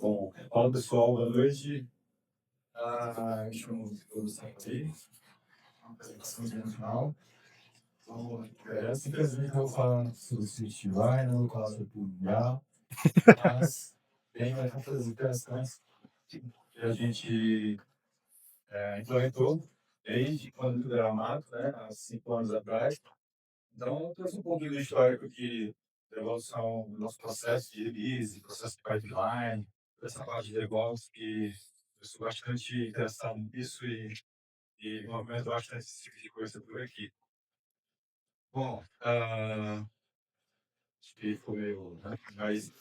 Bom, fala pessoal, boa noite. Me chamo Vitor Santos, uma apresentação internacional. Então, simplesmente eu vou falar sobre o Swift Vai, não vou falar sobre o Mundial, mas tem muitas interações que a gente implementou desde quando tudo era mato, né, há 5 anos atrás. Então, eu trouxe um pouquinho do histórico de evolução do nosso processo de release, processo de pipeline, essa parte de DevOps que eu sou bastante interessado nisso e movimento bastante esse tipo de coisa por aqui. Bom, acho que ficou meio, né? Mas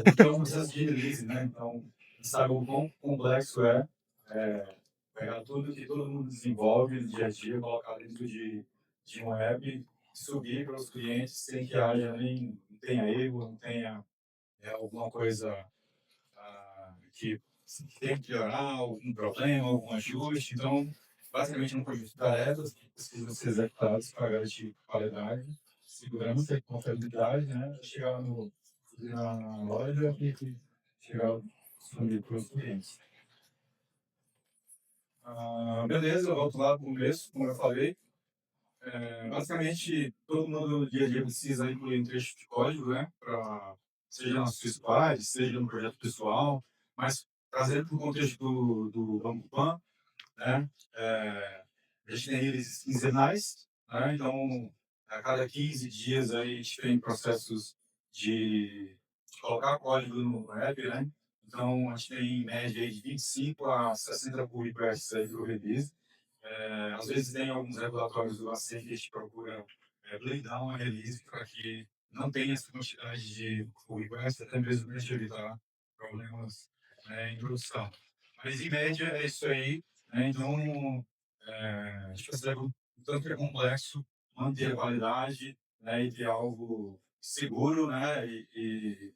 porque é um processo de release, né? Então, sabe o quão complexo é pegar tudo que todo mundo desenvolve no dia a dia, colocar dentro de um app, e subir para os clientes sem que haja nem não tenha erro, não tenha alguma coisa que tem que melhorar, algum problema, algum ajuste. Então, basicamente, um conjunto de tarefas que precisam ser executadas para garantir qualidade, segurança e confiabilidade, né? Chegar na loja e chegar para os clientes. Beleza, eu volto lá para o começo, como eu falei. Basicamente, todo mundo no dia a dia precisa incluir um trecho de código, né? Seja nas suas squad, seja no projeto pessoal, mas trazendo para o contexto do Bamboo Pan, né? A gente tem eles quinzenais, né? Então, a cada 15 dias aí a gente tem processos de colocar código no app, né? Então, a gente tem em média aí de 25 a 60 pull requests aí por release. Às vezes tem alguns regulatórios do ACM que a gente procura blindar uma release para que não tenha essa quantidade de pull requests, até mesmo para evitar problemas em produção. Mas, em média, é isso aí. Né? Então, a gente percebe o tanto que é complexo manter a qualidade, né, e ter algo seguro, né, e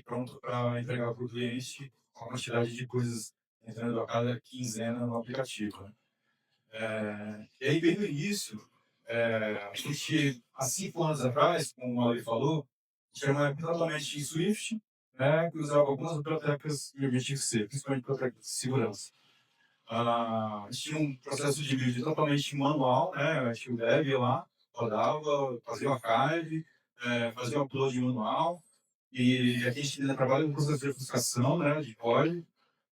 pronto para entregar para o cliente com a quantidade de coisas entrando a cada quinzena no aplicativo. Né? E aí, bem no início, a gente, há 5 anos atrás, como a Ale falou, a gente era uma app totalmente em Swift, né, que usava algumas bibliotecas de Objective-C, principalmente bibliotecas de segurança. A gente tinha um processo de build totalmente manual, né? A gente o dev ia lá, rodava, fazia o archive, fazia o upload manual, e aqui a gente ainda trabalha com processo de obfuscação, né, de código.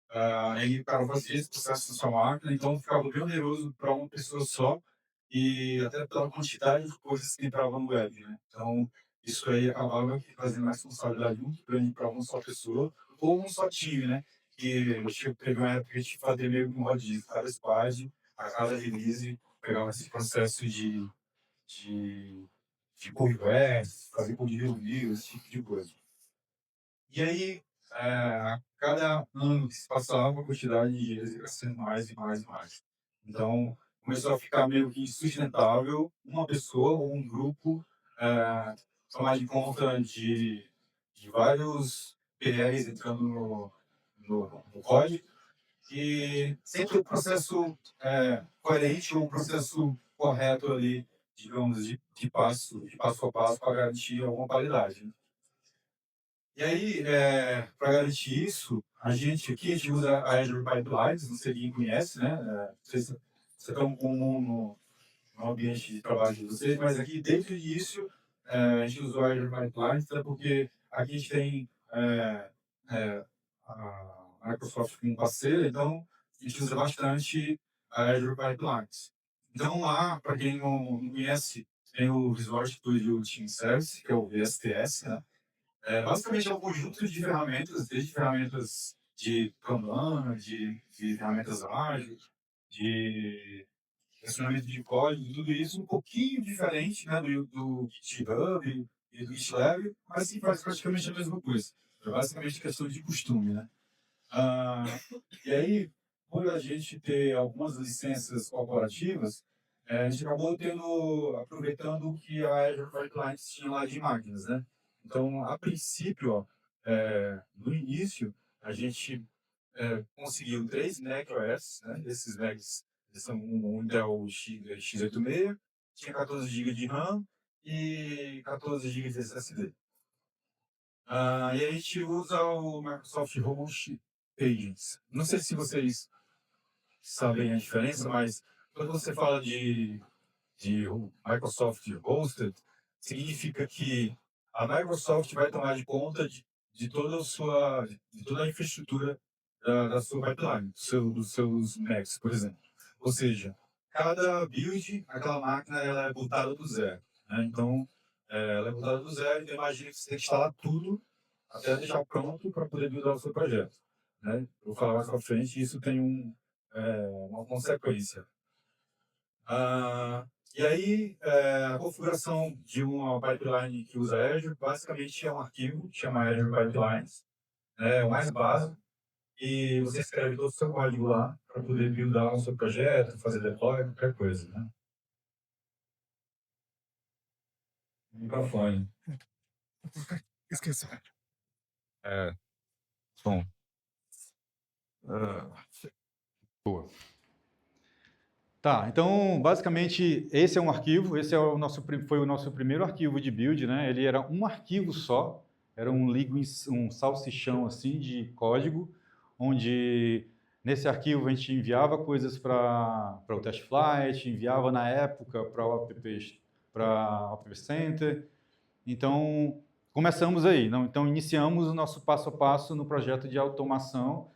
Aí o cara fazia esse processo na sua máquina, então ficava bem oneroso para uma pessoa só, e até pela quantidade de coisas que entravam no web, né? Então, isso aí acabava trazendo uma responsabilidade muito grande para uma só pessoa, ou um só time, né? Que eu tinha que pegar uma época que a gente fazia meio que um rodízio, cada squad, a cada release, pegava esse processo de, de pull request, fazer pull de review, esse tipo de coisa. E aí, a cada ano que se passava, a quantidade de dias ia crescendo mais e mais e mais. Então, começou a ficar meio que insustentável uma pessoa ou um grupo tomar de conta de vários PRs entrando no código e sempre o processo coerente ou o processo correto ali, digamos, de passo a passo para garantir alguma qualidade. Né? E aí, para garantir isso, a gente usa a Azure Pipelines, não sei quem conhece, né? Não sei se é tão comum no ambiente de trabalho de vocês, mas aqui, desde o início, a gente usou a Azure Pipelines, até porque aqui a gente tem a Microsoft como parceira, então a gente usa bastante a Azure Pipelines. Então, lá, para quem não conhece, tem o Visual Studio Team Service, que é o VSTS, né? Basicamente é um conjunto de ferramentas, desde ferramentas de Kanban, de ferramentas ágeis, de versionamento de código, tudo isso um pouquinho diferente, né, do GitHub e do GitLab, mas que faz praticamente a mesma coisa. É basicamente questão de costume, né? Ah, e aí, por a gente ter algumas licenças corporativas, a gente acabou aproveitando o que a Azure Pipelines tinha lá de máquinas, né? Então, a princípio, ó, no início, a gente conseguiu 3 macOS, né? Esses Macs são um Intel x86, tinha 14 GB de RAM e 14 GB de SSD. E a gente usa o Microsoft Host Agents. Não sei se vocês sabem a diferença, mas quando você fala de Microsoft Hosted, significa que a Microsoft vai tomar de conta de toda a sua, de toda a infraestrutura da sua pipeline, dos seus Macs, por exemplo. Ou seja, cada build, aquela máquina ela é botada do zero, né? Então, ela é botada do zero, então imagina que você tem que instalar tudo até deixar pronto para poder buildar o seu projeto, né? Eu vou falar mais para frente, isso tem uma consequência. E aí, a configuração de uma pipeline que usa Azure, basicamente é um arquivo que chama Azure Pipelines, é o mais básico, e você escreve todo o seu código lá para poder buildar o seu projeto, fazer deploy, qualquer coisa, né? Microfone. Esqueci. Bom. Boa. Tá, então, basicamente, esse é um arquivo, esse é foi o nosso primeiro arquivo de build, né? Ele era um arquivo só, era um salsichão, assim, de código, onde, nesse arquivo, a gente enviava coisas para o test flight, enviava, na época, para o App Center. Então, começamos aí. Então, iniciamos o nosso passo a passo no projeto de automação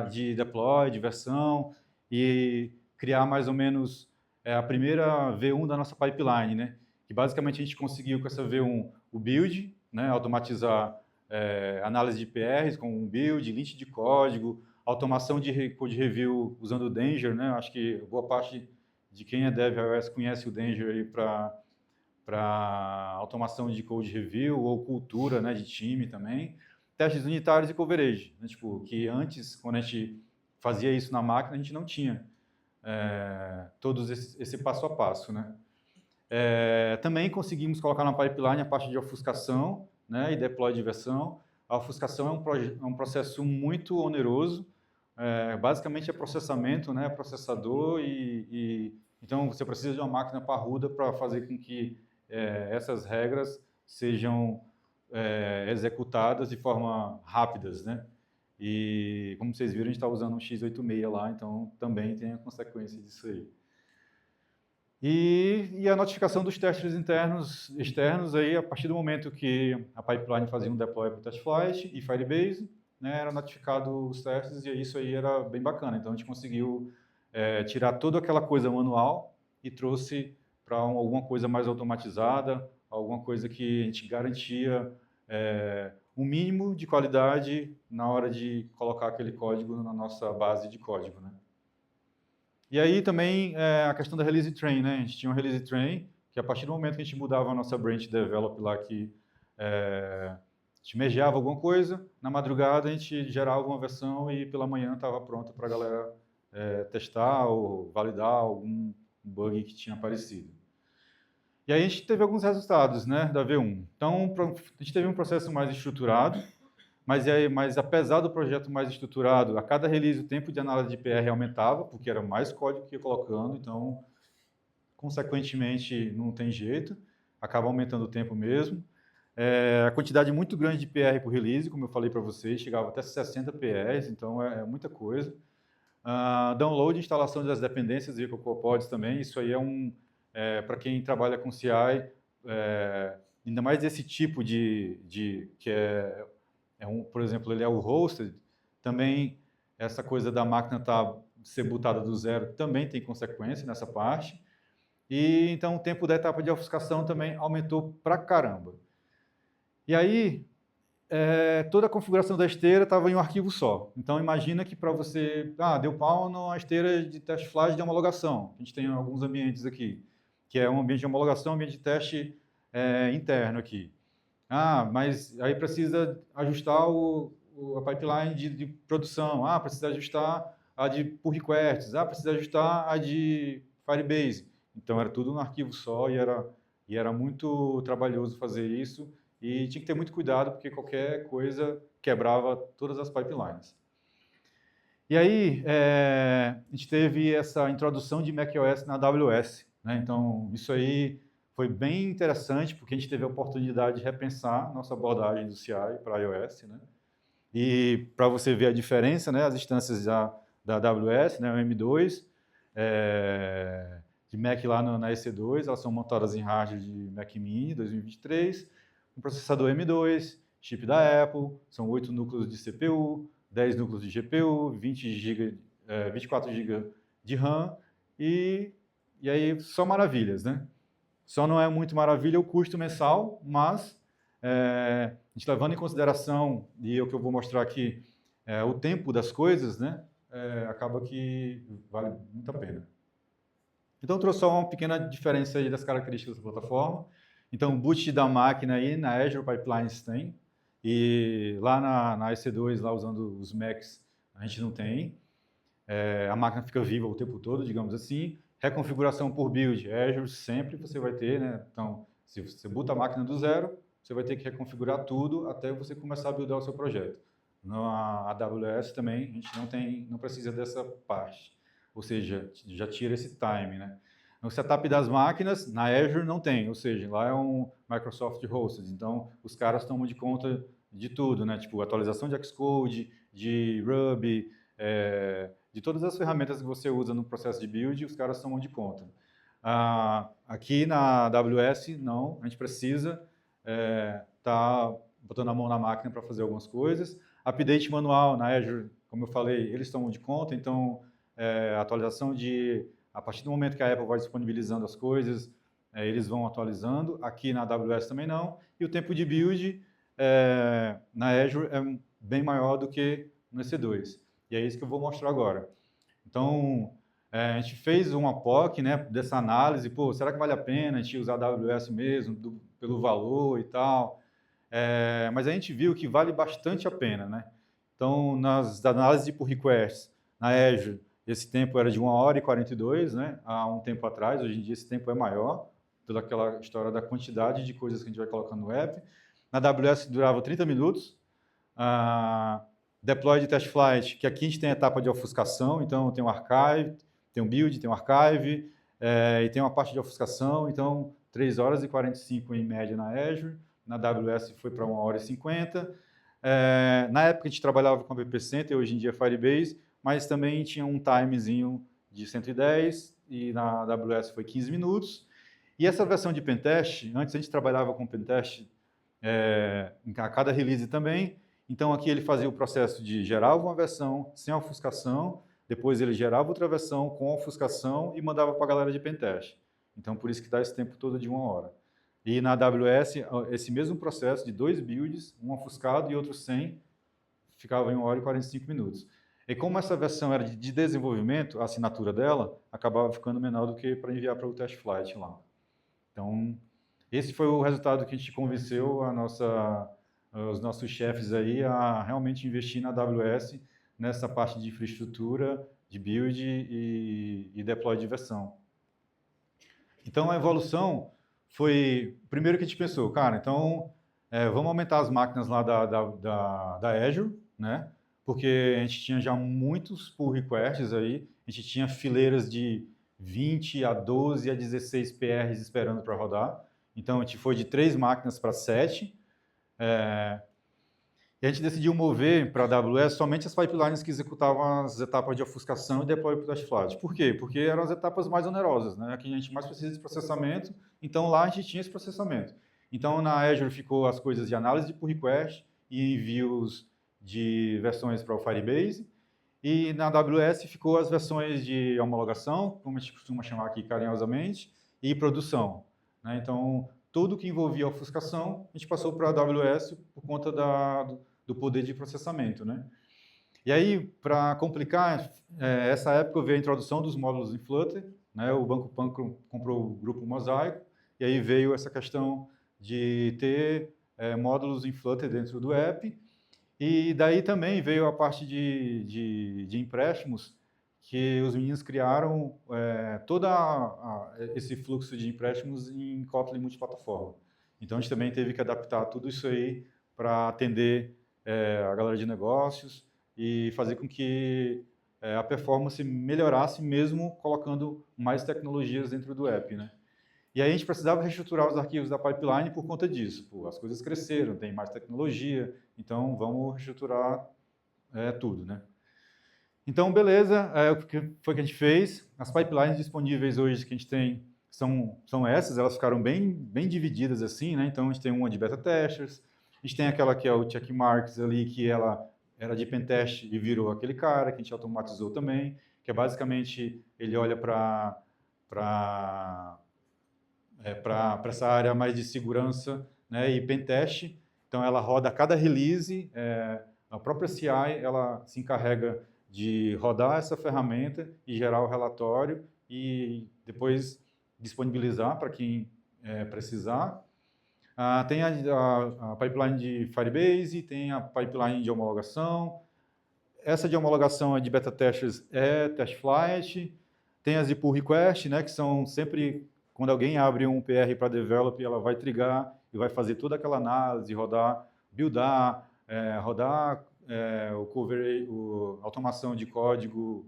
de deploy, de versão, e criar mais ou menos a primeira V1 da nossa pipeline, né? Que basicamente a gente conseguiu com essa V1 o build, né? Automatizar análise de PRs com um build, lint de código, automação de code review usando o Danger, né? Acho que boa parte de quem é dev iOS conhece o Danger aí para automação de code review ou cultura, né, de time também. Testes unitários e coverage, né, tipo, que antes, quando a gente fazia isso na máquina, a gente não tinha todos esse passo a passo, né. Também conseguimos colocar na pipeline a parte de ofuscação, né, e deploy de versão. A ofuscação é um processo muito oneroso, basicamente é processamento, né, processador então você precisa de uma máquina parruda para fazer com que essas regras sejam executadas de forma rápidas, né? E como vocês viram, a gente está usando um x86 lá, então também tem a consequência disso aí. E a notificação dos testes externos, aí, a partir do momento que a pipeline fazia um deploy para o test flight e Firebase, né, era notificado os testes, e isso aí era bem bacana. Então, a gente conseguiu tirar toda aquela coisa manual e trouxe para alguma coisa mais automatizada, alguma coisa que a gente garantia um mínimo de qualidade na hora de colocar aquele código na nossa base de código, né? E aí também a questão da release train, né? A gente tinha um release train, que a partir do momento que a gente mudava a nossa branch develop lá, que a gente mergeava alguma coisa, na madrugada a gente gerava uma versão e pela manhã estava pronta para a galera testar ou validar algum bug que tinha aparecido. E aí a gente teve alguns resultados, né, da V1. Então, a gente teve um processo mais estruturado, mas apesar do projeto mais estruturado, a cada release o tempo de análise de PR aumentava, porque era mais código que ia colocando, então, consequentemente, não tem jeito, acaba aumentando o tempo mesmo. A quantidade muito grande de PR por release, como eu falei para vocês, chegava até 60 PRs, então é muita coisa. Download e instalação das dependências e CocoaPods também, isso aí para quem trabalha com CI, ainda mais esse tipo que por exemplo, ele é o hosted, também essa coisa da máquina ser bootada do zero também tem consequência nessa parte. E então o tempo da etapa de ofuscação também aumentou pra caramba. E aí, toda a configuração da esteira estava em um arquivo só. Então imagina que para você, deu pau na esteira de teste flash de homologação. A gente tem alguns ambientes aqui, que é um ambiente de homologação, um ambiente de teste interno aqui. Mas aí precisa ajustar a pipeline de produção. Precisa ajustar a de pull requests. Precisa ajustar a de Firebase. Então, era tudo num arquivo só e era muito trabalhoso fazer isso. E tinha que ter muito cuidado, porque qualquer coisa quebrava todas as pipelines. E aí, a gente teve essa introdução de macOS na AWS, né? Então, isso aí foi bem interessante, porque a gente teve a oportunidade de repensar nossa abordagem do CI para iOS, né? E para você ver a diferença, né, as instâncias da AWS, né, o M2, de Mac lá na EC2, elas são montadas em hardware de Mac Mini 2023, um processador M2, chip da Apple, são 8 núcleos de CPU, 10 núcleos de GPU, 24 GB de RAM, e aí só maravilhas, né? Só não é muito maravilha o custo mensal, mas a gente levando em consideração, e é o que eu vou mostrar aqui, o tempo das coisas, né? Acaba que vale muito a pena. Então, eu trouxe só uma pequena diferença aí das características da plataforma. Então, o boot da máquina aí na Azure Pipelines tem, e lá na EC2, lá usando os Macs, a gente não tem. A máquina fica viva o tempo todo, digamos assim. Reconfiguração por build, Azure sempre você vai ter, né? Então, se você boota a máquina do zero, você vai ter que reconfigurar tudo até você começar a buildar o seu projeto. Na AWS também, a gente não precisa dessa parte. Ou seja, já tira esse time, né? No setup das máquinas, na Azure não tem, ou seja, lá é um Microsoft Hosted, então os caras tomam de conta de tudo, né? Tipo, atualização de Xcode, de Ruby, de todas as ferramentas que você usa no processo de build, os caras tomam de conta. Aqui na AWS, não, a gente precisa tá botando a mão na máquina para fazer algumas coisas. Update manual na Azure, como eu falei, eles tomam de conta, então atualização a partir do momento que a Apple vai disponibilizando as coisas, eles vão atualizando. Aqui na AWS também não. E o tempo de build na Azure é bem maior do que no EC2. E é isso que eu vou mostrar agora. Então, a gente fez uma POC, né, dessa análise, pô, será que vale a pena a gente usar a AWS mesmo, pelo valor e tal? Mas a gente viu que vale bastante a pena, né? Então, nas análises de pull requests na Azure, esse tempo era de 1 hora e 42, né? Há um tempo atrás, hoje em dia esse tempo é maior, pela aquela história da quantidade de coisas que a gente vai colocando no app. Na AWS durava 30 minutos. Deploy de test flight, que aqui a gente tem a etapa de ofuscação, então tem um archive, tem um build, tem um archive, e tem uma parte de ofuscação, então 3 horas e 45 em média na Azure, na AWS foi para 1 hora e 50. Na época a gente trabalhava com a BP Center, hoje em dia é Firebase, mas também tinha um timezinho de 110 e na AWS foi 15 minutos. E essa versão de pentest, antes a gente trabalhava com pentest a cada release também, então aqui ele fazia o processo de gerava uma versão sem ofuscação, depois ele gerava outra versão com ofuscação e mandava para a galera de pentest. Então por isso que dá esse tempo todo de 1 hora. E na AWS, esse mesmo processo de 2 builds, um ofuscado e outro sem, ficava em 1 hora e 45 minutos. E como essa versão era de desenvolvimento, a assinatura dela acabava ficando menor do que para enviar para o test flight lá. Então, esse foi o resultado que a gente convenceu os nossos chefes aí a realmente investir na AWS nessa parte de infraestrutura, de build e deploy de versão. Então, a evolução foi, primeiro que a gente pensou, cara, então vamos aumentar as máquinas lá da Azure, né? Porque a gente tinha já muitos pull requests aí, a gente tinha fileiras de 20 a 12 a 16 PRs esperando para rodar. Então, a gente foi de 3 máquinas para 7. E a gente decidiu mover para a AWS somente as pipelines que executavam as etapas de ofuscação e deploy para o test flight. Por quê? Porque eram as etapas mais onerosas, né? Aqui a gente mais precisa de processamento, então lá a gente tinha esse processamento. Então, na Azure ficou as coisas de análise de pull request e envios de versões para o Firebase, e na AWS ficou as versões de homologação, como a gente costuma chamar aqui carinhosamente, e produção, né? Então, tudo que envolvia ofuscação, a gente passou para a AWS por conta do poder de processamento, né? E aí, para complicar, essa época veio a introdução dos módulos em Flutter, né? O Banco Pan comprou o grupo Mosaico, e aí veio essa questão de ter módulos em Flutter dentro do app, e daí também veio a parte de empréstimos, que os meninos criaram todo esse fluxo de empréstimos em Kotlin multiplataforma. Então, a gente também teve que adaptar tudo isso aí para atender a galera de negócios e fazer com que a performance melhorasse mesmo colocando mais tecnologias dentro do app, né? E aí a gente precisava reestruturar os arquivos da pipeline por conta disso. Pô, as coisas cresceram, tem mais tecnologia, então vamos reestruturar tudo, né? Então, beleza, o que foi que a gente fez? As pipelines disponíveis hoje que a gente tem são essas, elas ficaram bem divididas assim, né? Então, a gente tem uma de beta testers, a gente tem aquela que é o checkmarks ali, que ela era de pentest e virou aquele cara, que a gente automatizou também, que é basicamente, ele olha para essa área mais de segurança, né, e pentest. Então, ela roda cada release, a própria CI, ela se encarrega de rodar essa ferramenta e gerar o relatório e depois disponibilizar para quem precisar. Tem a pipeline de Firebase, tem a pipeline de homologação. Essa de homologação de beta testers é TestFlight. Tem as de pull request, né, que são sempre, quando alguém abre um PR para develop, ela vai trigar e vai fazer toda aquela análise, rodar, buildar, rodar o cover, automação de código,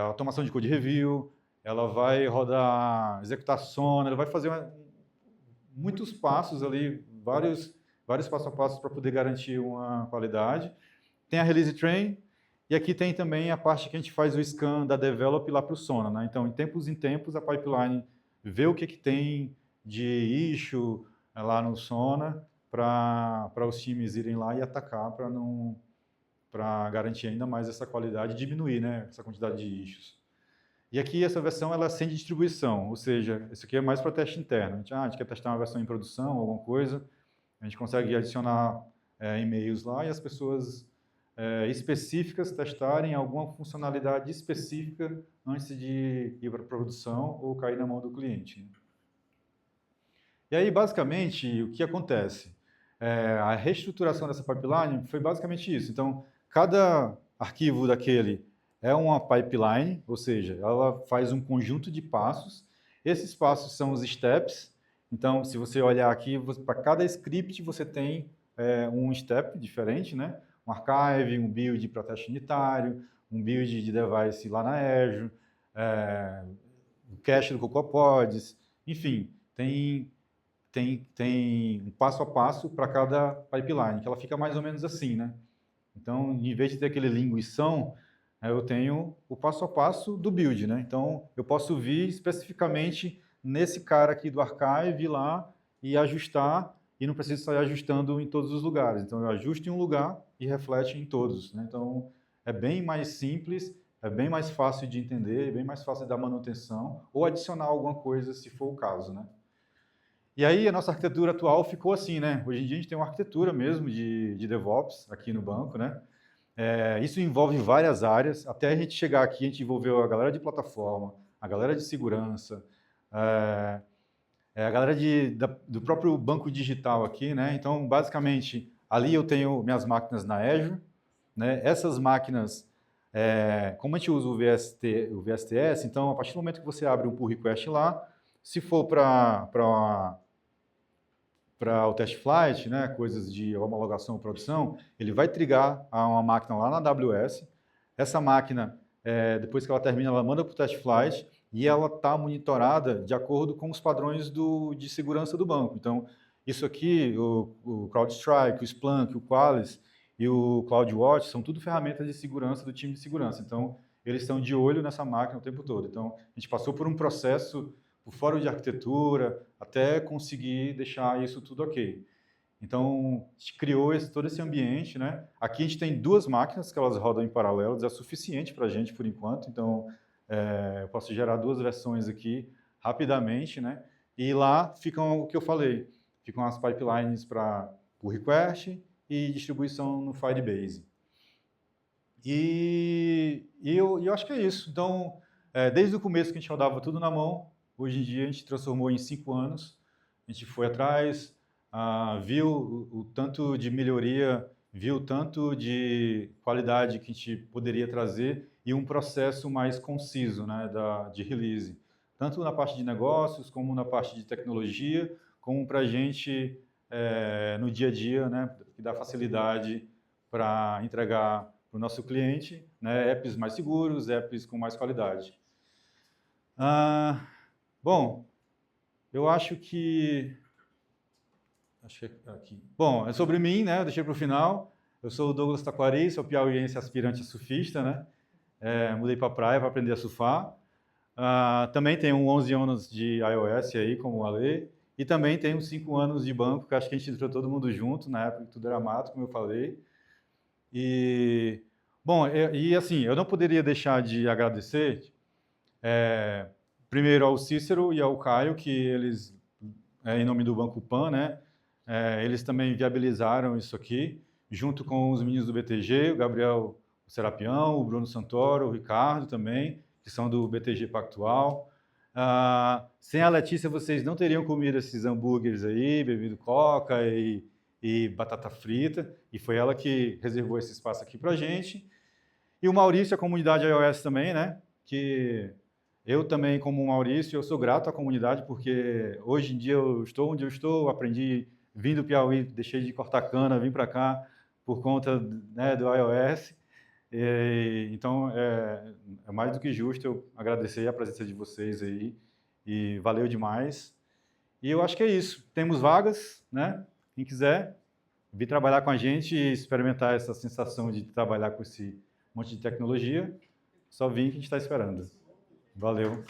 automação de code review, ela vai rodar executar Sonar, ela vai fazer muitos passos ali, vários passo a passo para poder garantir uma qualidade. Tem a release train, e aqui tem também a parte que a gente faz o scan da develop lá para o Sonar, né? Então, em tempos, a pipeline vê o que tem de issue lá no Sonar para os times irem lá e atacar para garantir ainda mais essa qualidade e diminuir, né, essa quantidade de issues. E aqui essa versão ela é sem distribuição, ou seja, isso aqui é mais para teste interno. A gente quer testar uma versão em produção, alguma coisa, a gente consegue adicionar e-mails lá e as pessoas específicas testarem alguma funcionalidade específica antes de ir para a produção ou cair na mão do cliente. E aí, basicamente, o que acontece? A reestruturação dessa pipeline foi basicamente isso. Então, cada arquivo daquele é uma pipeline, ou seja, ela faz um conjunto de passos. Esses passos são os steps. Então, se você olhar aqui, para cada script você tem um step diferente, né? Um archive, um build para teste unitário, um build de device lá na Azure, o cache do CocoaPods, enfim, tem um passo a passo para cada pipeline, que ela fica mais ou menos assim, né? Então, em vez de ter aquele linguição, eu tenho o passo a passo do build, né? Então, eu posso vir especificamente nesse cara aqui do archive lá e ajustar, e não preciso sair ajustando em todos os lugares. Então, eu ajusto em um lugar e reflete em todos, né? Então, é bem mais simples, é bem mais fácil de entender, é bem mais fácil de dar manutenção ou adicionar alguma coisa, se for o caso, né? E aí a nossa arquitetura atual ficou assim, né? Hoje em dia a gente tem uma arquitetura mesmo de DevOps aqui no banco, né? Isso envolve várias áreas. Até a gente chegar aqui, a gente envolveu a galera de plataforma, a galera de segurança, a galera do próprio banco digital aqui, né? Então, basicamente, ali eu tenho minhas máquinas na Azure, né? Essas máquinas, como a gente usa o VSTS, então, a partir do momento que você abre um pull request lá, se for para o test flight, né, coisas de homologação ou produção, ele vai trigar a uma máquina lá na AWS. Essa máquina, depois que ela termina, ela manda para o test flight e ela está monitorada de acordo com os padrões de segurança do banco. Então, isso aqui, o CrowdStrike, o Splunk, o Qualys e o CloudWatch são tudo ferramentas de segurança do time de segurança. Então, eles estão de olho nessa máquina o tempo todo. Então, a gente passou por um processo o fórum de arquitetura, até conseguir deixar isso tudo ok. Então, a gente criou todo esse ambiente, né? Aqui a gente tem duas máquinas que elas rodam em paralelo, é suficiente para a gente por enquanto, então eu posso gerar duas versões aqui rapidamente, né? E lá ficam o que eu falei, ficam as pipelines para pull request e distribuição no Firebase. E eu acho que é isso. Então, desde o começo que a gente rodava tudo na mão, hoje em dia a gente transformou em 5 anos, a gente foi atrás, viu o tanto de melhoria, viu o tanto de qualidade que a gente poderia trazer e um processo mais conciso, né, de release, tanto na parte de negócios, como na parte de tecnologia, como para a gente, no dia a dia, né, que dá facilidade para entregar para o nosso cliente, né, apps mais seguros, apps com mais qualidade. Bom, Eu acho que... Acho que é aqui. Bom, é sobre mim, né? Eu deixei para o final. Eu sou o Douglas Taquari, sou piauiense aspirante a surfista, né? Mudei para a praia para aprender a surfar. Também tenho 11 anos de iOS aí, como o Ale. E também tenho 5 anos de banco, que acho que a gente entrou todo mundo junto, na época que tudo era mato, como eu falei. E, bom, assim, eu não poderia deixar de agradecer, primeiro ao Cícero e ao Caio, que eles, em nome do Banco Pan, né, eles também viabilizaram isso aqui, junto com os meninos do BTG, o Gabriel Serapião, o Bruno Santoro, o Ricardo também, que são do BTG Pactual. Sem a Letícia, vocês não teriam comido esses hambúrgueres aí, bebido coca e batata frita, e foi ela que reservou esse espaço aqui para a gente. E o Maurício, a comunidade iOS também, né? Que eu também, como Maurício, eu sou grato à comunidade, porque hoje em dia eu estou onde eu estou, aprendi, vim do Piauí, deixei de cortar cana, vim para cá por conta, né, do iOS. Então, é mais do que justo eu agradecer a presença de vocês aí, e valeu demais. E eu acho que é isso. Temos vagas, né? Quem quiser vir trabalhar com a gente e experimentar essa sensação de trabalhar com esse monte de tecnologia, só vir que a gente está esperando. Valeu.